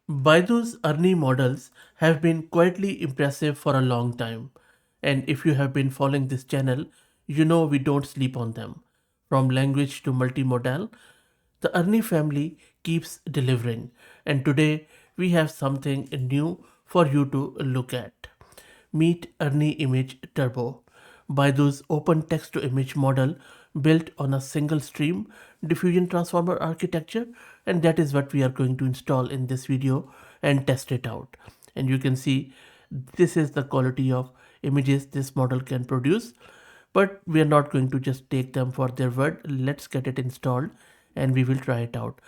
Baidu's ERNIE models have been quietly impressive for a long time, and if you have been following this channel, you know we don't sleep on them. From language to multimodal, the ERNIE family keeps delivering, and today we have something new for you to look at. Meet ERNIE-Image Turbo, Baidu's open text-to-image model built on a single stream diffusion transformer architecture, and that is what we are going to install in this video and test it out. And you can see this is the quality of images this model can produce, but we are not going to just take them for their word. Let's get it installed and we will try it out.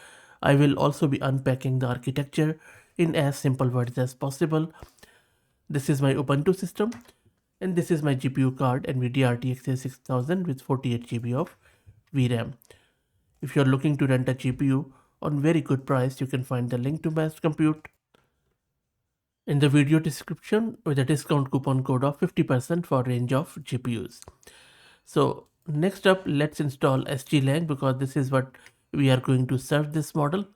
I will also be unpacking the architecture in as simple words as possible. This is my Ubuntu system, and this is my GPU card, NVIDIA RTX 6000 with 48 GB of VRAM. If you're looking to rent a GPU on very good price, you can find the link to Best Compute in the video description with a discount coupon code of 50% for range of GPUs. So next up, let's install SGLang because this is what we are going to serve this model.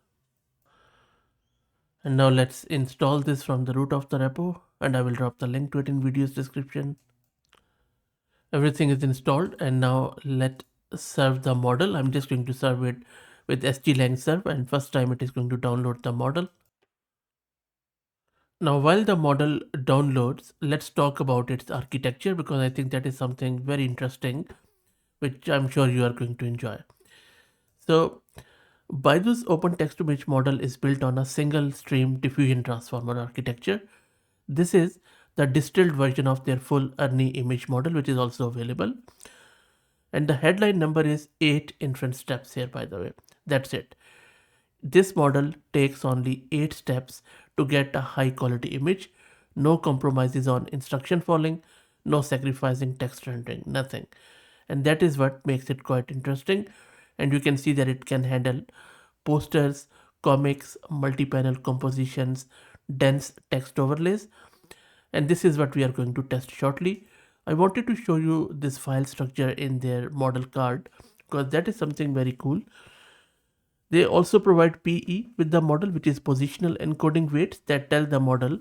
And now let's install this from the root of the repo, and I will drop the link to it in video's description. Everything is installed, and now let's serve the model. I'm just going to serve it with SGLang serve, and first time it is going to download the model. Now while the model downloads, let's talk about its architecture because I think that is something very interesting which I'm sure you are going to enjoy. So Baidu's open text-to-image model is built on a single stream diffusion transformer architecture. This is the distilled version of their full ERNIE-Image model, which is also available. And the headline number is 8 inference steps here, by the way. That's it. This model takes only 8 steps to get a high quality image. No compromises on instruction following, no sacrificing text rendering, nothing. And that is what makes it quite interesting. And you can see that it can handle posters, comics, multi-panel compositions, dense text overlays. And this is what we are going to test shortly. I wanted to show you this file structure in their model card because that is something very cool. They also provide PE with the model, which is positional encoding weights that tell the model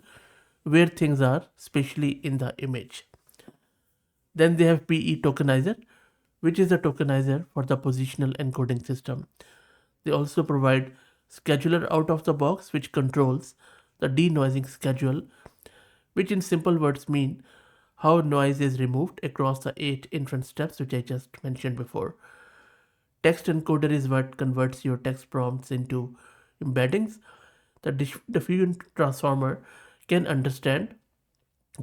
where things are, especially in the image. Then they have PE tokenizer, which is a tokenizer for the positional encoding system. They also provide scheduler out of the box, which controls the denoising schedule, which in simple words mean how noise is removed across the 8 inference steps, which I just mentioned before. Text encoder is what converts your text prompts into embeddings. The diffusion transformer can understand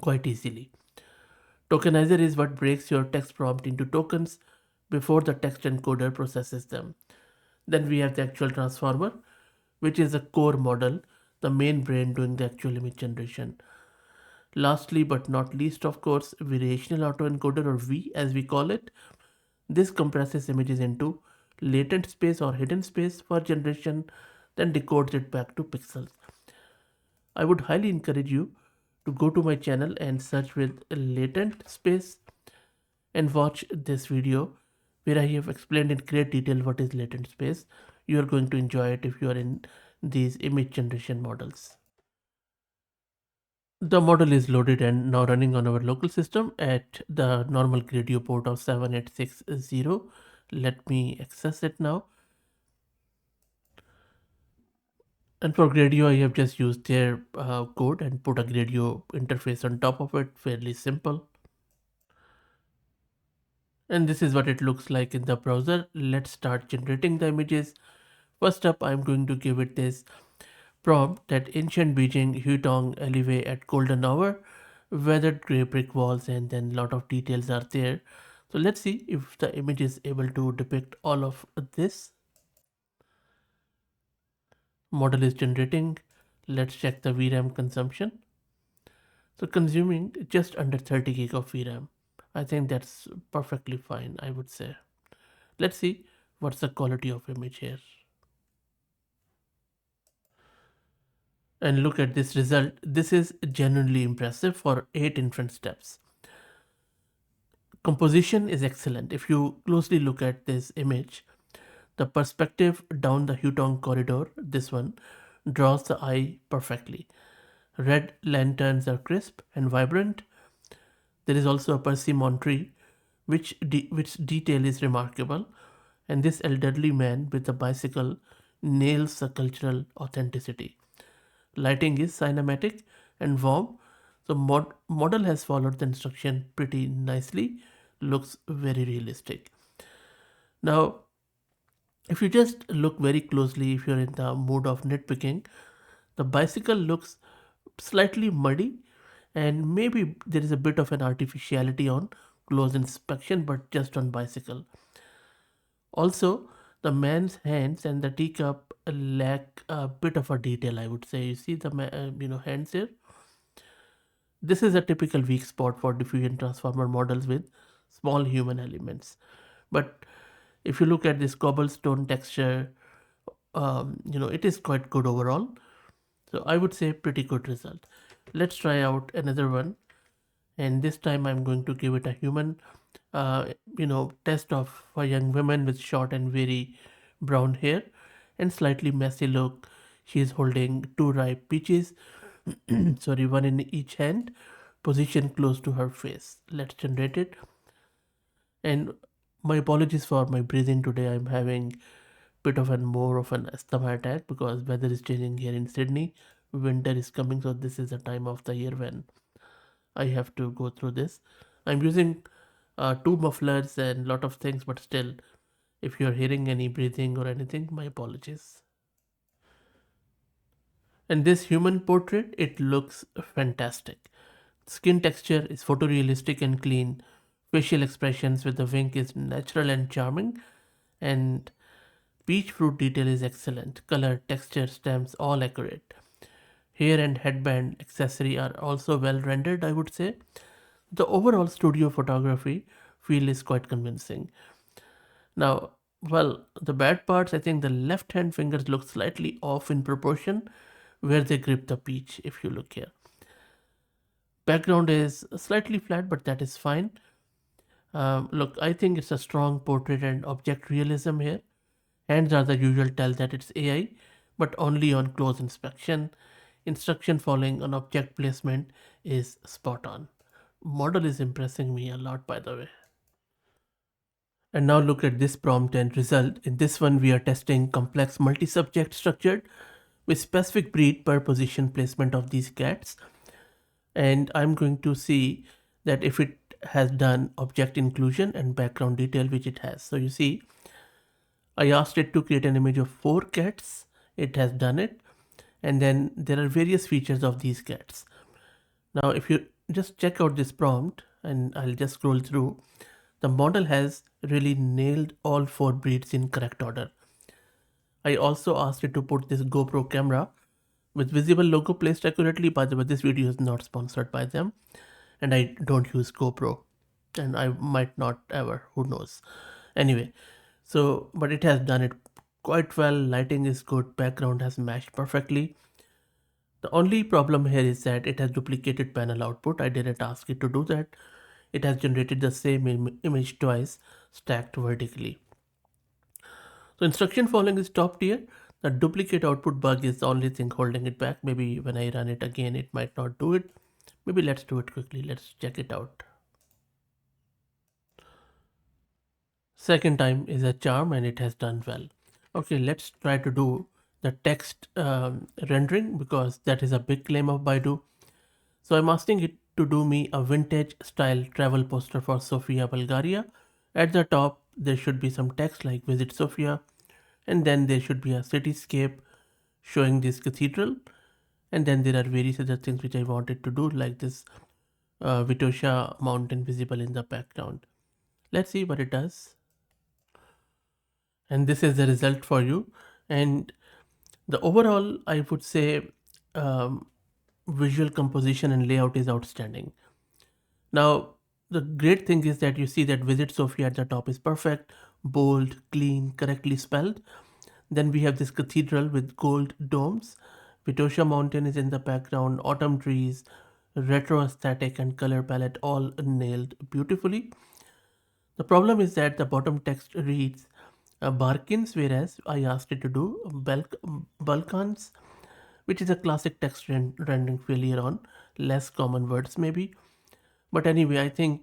quite easily. Tokenizer is what breaks your text prompt into tokens before the text encoder processes them. Then we have the actual transformer, which is a core model, the main brain doing the actual image generation. Lastly but not least, of course, variational autoencoder, or V as we call it. This compresses images into latent space or hidden space for generation, then decodes it back to pixels. I would highly encourage you to go to my channel and search with latent space and watch this video where I have explained in great detail what is latent space. You are going to enjoy it if you are in these image generation models. The model is loaded and now running on our local system at the normal Gradio port of 7860. Let me access it now. And for Gradio, I have just used their code and put a Gradio interface on top of it, fairly simple. And this is what it looks like in the browser. Let's start generating the images. First up, I'm going to give it this prompt that ancient Beijing Hutong alleyway at golden hour, weathered grey brick walls, and then a lot of details are there. So let's see if the image is able to depict all of this. Model is generating. Let's check the VRAM consumption. So consuming just under 30 gig of VRAM. I think that's perfectly fine, I would say. Let's see what's the quality of image here. And look at this result. This is genuinely impressive for 8 inference steps. Composition is excellent. If you closely look at this image, the perspective down the Hutong corridor, this one, draws the eye perfectly. Red lanterns are crisp and vibrant. There is also a persimmon tree, which detail is remarkable, and this elderly man with a bicycle nails the cultural authenticity. Lighting is cinematic and warm, so model has followed the instruction pretty nicely. Looks very realistic. Now, if you just look very closely, if you're in the mood of nitpicking, the bicycle looks slightly muddy, and maybe there is a bit of an artificiality on close inspection, but just on bicycle. Also, the man's hands and the teacup lack a bit of a detail, I would say. You see the hands here. This is a typical weak spot for diffusion transformer models with small human elements. But if you look at this cobblestone texture, it is quite good overall. So I would say pretty good result. Let's try out another one, and this time I'm going to give it a human, test of a young woman with short and very brown hair and slightly messy look. She is holding two ripe peaches, sorry, one in each hand, positioned close to her face. Let's generate it. And my apologies for my breathing today. I'm having bit of an more of an asthma attack because weather is changing here in Sydney. Winter is coming, so this is the time of the year when I have to go through this. I'm using two mufflers and lot of things, but still, if you're hearing any breathing or anything, my apologies. And this human portrait, it looks fantastic. Skin texture is photorealistic and clean. Facial expressions with the wink is natural and charming. And peach fruit detail is excellent. Color, texture, stems, all accurate. Hair and headband accessory are also well rendered, I would say. The overall studio photography feel is quite convincing. Now, well, the bad parts, I think the left hand fingers look slightly off in proportion where they grip the peach, if you look here. Background is slightly flat, but that is fine. Look, I think it's a strong portrait and object realism here. Hands are the usual tell that it's AI, but only on close inspection. Instruction following on object placement is spot on. Model is impressing me a lot, by the way. And now look at this prompt and result. In this one, we are testing complex multi-subject structured with specific breed per position placement of these cats. And I'm going to see that if it has done object inclusion and background detail, which it has. So you see, I asked it to create an image of 4 cats. It has done it. And then there are various features of these cats. Now, if you just check out this prompt, and I'll just scroll through, the model has really nailed all 4 breeds in correct order. I also asked it to put this GoPro camera with visible logo placed accurately. By the way, this video is not sponsored by them, and I don't use GoPro, and I might not ever, who knows. Anyway, so, but it has done it quite well. Lighting is good, background has matched perfectly. The only problem here is that it has duplicated panel output. I didn't ask it to do that. It has generated the same image twice, stacked vertically. So instruction following is top tier. The duplicate output bug is the only thing holding it back. Maybe when I run it again, it might not do it. Maybe let's do it quickly. Let's check it out. Second time is a charm and it has done well. Okay, let's try to do the text rendering because that is a big claim of Baidu. So I'm asking it to do me a vintage style travel poster for Sofia, Bulgaria. At the top, there should be some text like Visit Sofia, and then there should be a cityscape showing this cathedral, and then there are various other things which I wanted to do, like this Vitosha mountain visible in the background. Let's see what it does. And this is the result for you. And the overall, I would say, visual composition and layout is outstanding. Now, the great thing is that you see that Visit Sofia at the top is perfect, bold, clean, correctly spelled. Then we have this cathedral with gold domes. Vitosha mountain is in the background, autumn trees, retro aesthetic and color palette all nailed beautifully. The problem is that the bottom text reads Barkins, whereas I asked it to do Balkans. which is a classic text rendering failure on less common words maybe. But anyway, I think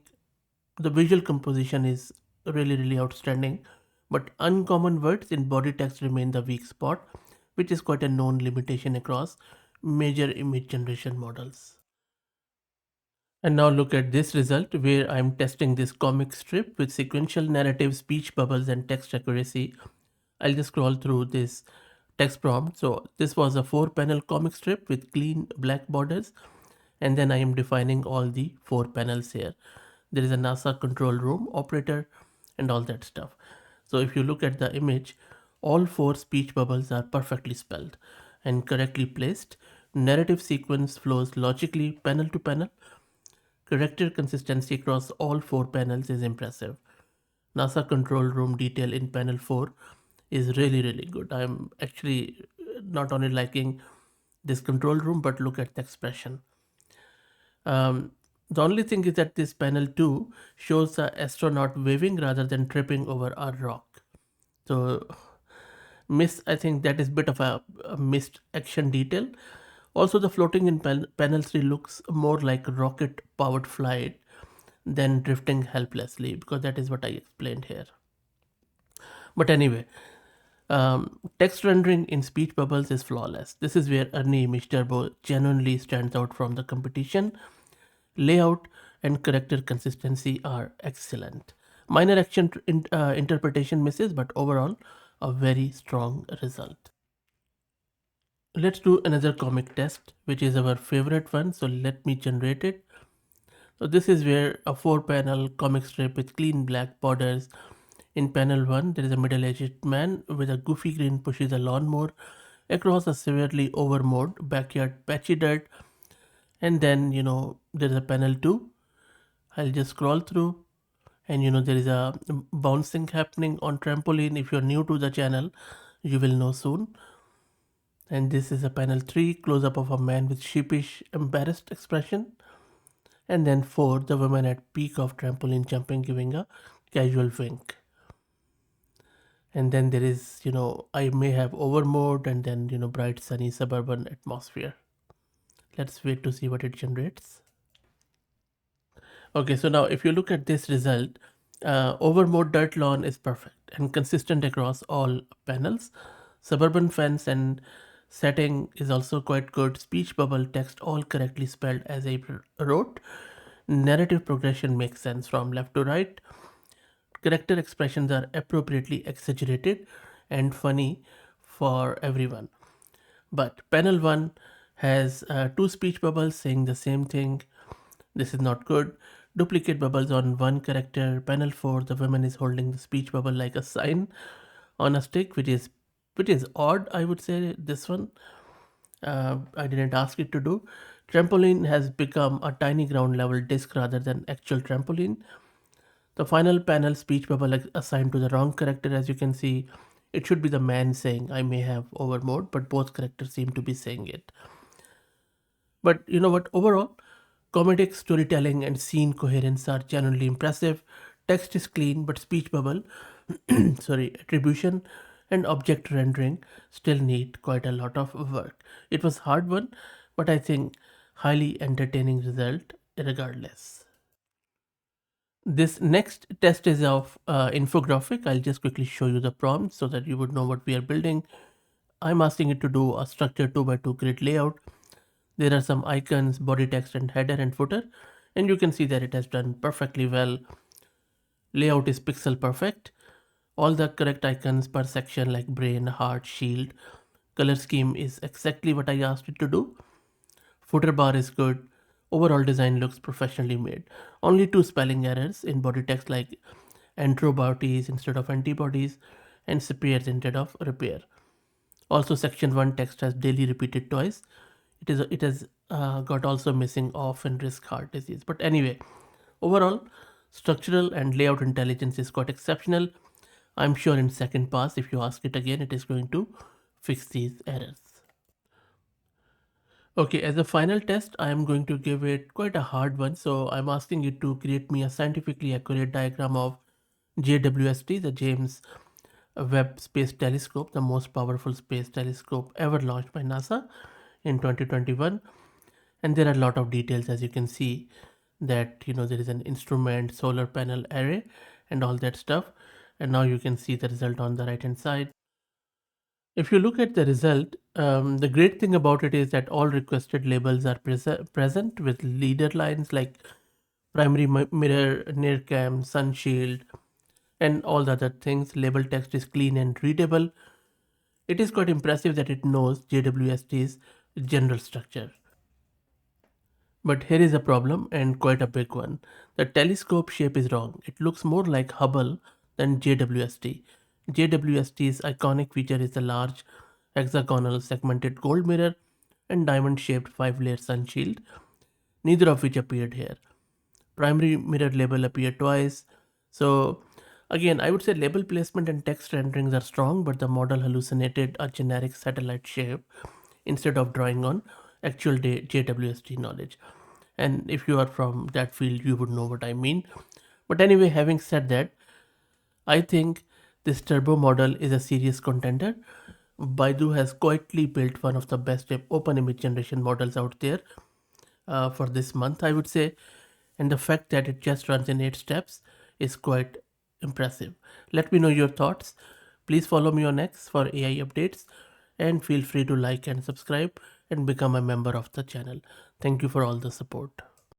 the visual composition is really outstanding. But uncommon words in body text remain the weak spot, which is quite a known limitation across major image generation models. And now look at this result where I'm testing this comic strip with sequential narrative, speech bubbles, and text accuracy. I'll just scroll through this text prompt. So this was a 4-panel comic strip with clean black borders, and then I am defining all the 4 panels here. There is a NASA control room, operator, and all that stuff. So if you look at the image, all 4 speech bubbles are perfectly spelled and correctly placed. Narrative sequence flows logically panel to panel. Character consistency across all 4 panels is impressive. NASA control room detail in panel 4 is really good. I'm actually not only liking this control room, but look at the expression. The only thing is that this panel 2 shows the astronaut waving rather than tripping over a rock. So I think that is bit of a missed action detail. Also, the floating in panel 3 looks more like rocket powered flight than drifting helplessly, because that is what I explained here. But anyway, text rendering in speech bubbles is flawless. This is where ERNIE-Image Turbo genuinely stands out from the competition. Layout and character consistency are excellent. Minor action interpretation misses, but overall, a very strong result. Let's do another comic test, which is our favorite one. So let me generate it. So this is where a 4-panel comic strip with clean black borders. In panel 1, there is a middle-aged man with a goofy grin pushes a lawnmower across a severely overmowed backyard patchy dirt. And then, there's a panel 2. I'll just scroll through, and there is a bouncing happening on trampoline. If you're new to the channel, you will know soon. And this is a panel 3, close-up of a man with sheepish, embarrassed expression. And then 4, the woman at peak of trampoline jumping, giving a casual wink. And then there is, I may have overmowed, and then, bright sunny suburban atmosphere. Let's wait to see what it generates. Okay, so now if you look at this result, overmowed dirt lawn is perfect and consistent across all panels. Suburban fence and setting is also quite good. Speech bubble text all correctly spelled as I wrote. Narrative progression makes sense from left to right. Character expressions are appropriately exaggerated and funny for everyone. But panel 1 has 2 speech bubbles saying the same thing. This is not good. Duplicate bubbles on one character. Panel 4, the woman is holding the speech bubble like a sign on a stick, which is odd, I would say. This one I didn't ask it to do. Trampoline has become a tiny ground level disc rather than actual trampoline. The final panel speech bubble assigned to the wrong character. As you can see, it should be the man saying I may have overmowed, but both characters seem to be saying it. But you know what? Overall, comedic storytelling and scene coherence are genuinely impressive. Text is clean, but speech bubble, attribution and object rendering still need quite a lot of work. It was hard one, but I think highly entertaining result regardless. This next test is of infographic. I'll just quickly show you the prompt so that you would know what we are building. I'm asking it to do a structured 2x2 grid layout. There are some icons, body text and header and footer, and you can see that it has done perfectly well. Layout is pixel perfect. All the correct icons per section like brain, heart, shield. Color scheme is exactly what I asked it to do. Footer bar is good. Overall design looks professionally made. Only 2 spelling errors in body text like antibodies instead of antibodies and spares instead of repair. Also, section 1 text has daily repeated twice. It has got also missing off and risk heart disease. But anyway, overall, structural and layout intelligence is quite exceptional. I'm sure in second pass, if you ask it again, it is going to fix these errors. Okay, as a final test, I am going to give it quite a hard one. So I'm asking it to create me a scientifically accurate diagram of JWST, the James Webb Space Telescope, the most powerful space telescope ever launched by NASA. in 2021, and there are a lot of details, as you can see, that there is an instrument, solar panel array, and all that stuff. And now you can see the result on the right hand side. If you look at the result, the great thing about it is that all requested labels are present with leader lines like primary mirror, near cam, sun shield, and all the other things. Label text is clean and readable. It is quite impressive that it knows JWST's general structure. But here is a problem, and quite a big one. The telescope shape is wrong. It looks more like Hubble than JWST. JWST's iconic feature is the large hexagonal segmented gold mirror and diamond shaped 5-layer sun shield, neither of which appeared here. Primary mirror label appeared twice. So again, I would say label placement and text renderings are strong, but the model hallucinated a generic satellite shape instead of drawing on actual JWST knowledge. And if you are from that field, you would know what I mean. But anyway, having said that, I think this turbo model is a serious contender. Baidu has quietly built one of the best open image generation models out there for this month, I would say. And the fact that it just runs in 8 steps is quite impressive. Let me know your thoughts. Please follow me on X for AI updates, and feel free to like and subscribe and become a member of the channel. Thank you for all the support.